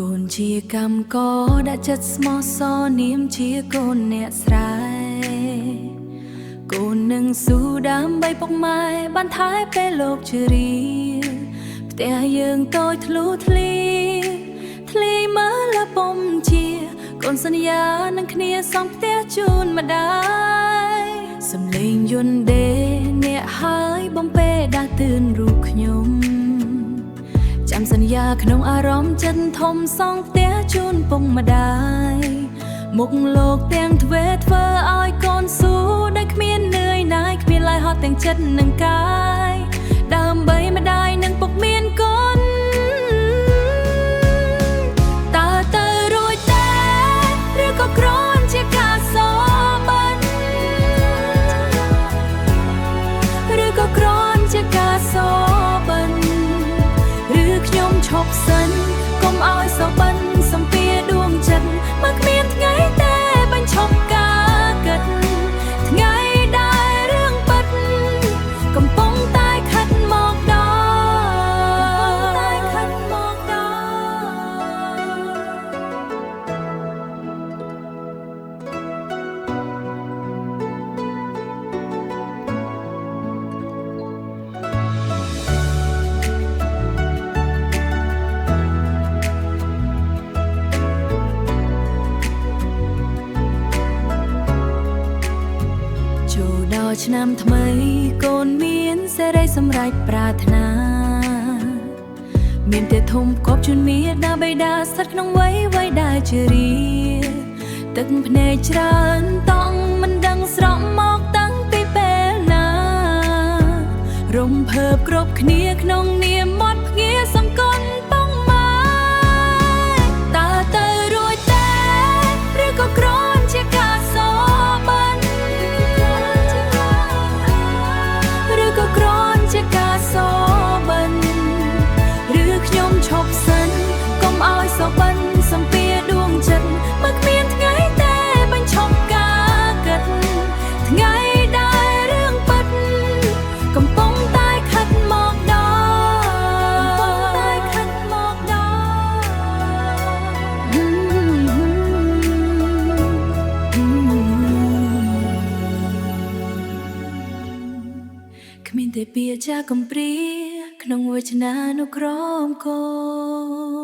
ូនជាកម្មករដាក់ចិត្តស្មោះសរនាមជាកូនអ្នកស្រែកូននឹងស៊ូដើម្បីពុកម៉ែបានថែពេលលោកជរាផ្ទះយើងតូចធ្លុះធ្លាធ្លាយមើលលពំជាកូនសន្យានឹងគ្នាសង់ផ្ទះជូនម្ដាយសំឡេងយន្តដេអ្នកហើយបំពេដាស់តឿនរូបខ្ញុំចាំសន្យាក្នុងអារម្មណ៍ចិត្តធំសង់ផ្ទះជូនពុកម្ដាយមុខលោកទាំងទ្វេធ្វើឲ្យកូនស៊ូដែលគ្មាននឿយណាយគ្មានឡើយហត់ទាំងចិត្តនិងកាយដើម្បីម្ដាយនិងពុកមានកូនតើទៅរួចទេឬក៏គ្រាន់ជាការសបិនឬក៏គ្រាន់ជាការសបិនឬខ្ញុំឈប់សិនកុំឲ្យសបិនសំពាដួងចិត្តមកគ្មានថ្ងៃទេបញ្ឈប់ការគិតថ្ងៃដែលរឿងពិតកំពុងតែខិតមកដល់ឆ្នាំថ្មីកូនមានសេរីសម្រេចប្រាថ្នាមានតែធំគប់ជូនមាតាបិតាស្ថិតក្នុងវ័យដែលជរាទឹកភ្នែកច្រើនតង់មិនដឹងស្រក់មកតាំងពីពេលណារំភើបគ្រប់គ្នាក្នុងនាមមាត់ភ្ងាសង្គនបងម៉ែតើទៅរួចទេឬក៏គ្រាន់ជាការសបិនក៏គ្រាន់ជាការសបិនឬខ្ញុំឈប់សិនកុំឲ្យសបិនសំពាដួងចិត្តមកគ្មានថ្ងៃទេបញ្ឈប់ការគិតថ្ងៃដែលរឿងពិតកំពុងតែខិតមកដល់គ្មានតែពាក្យចាស់កំព្រាក្នុងវចនានុក្រមកូន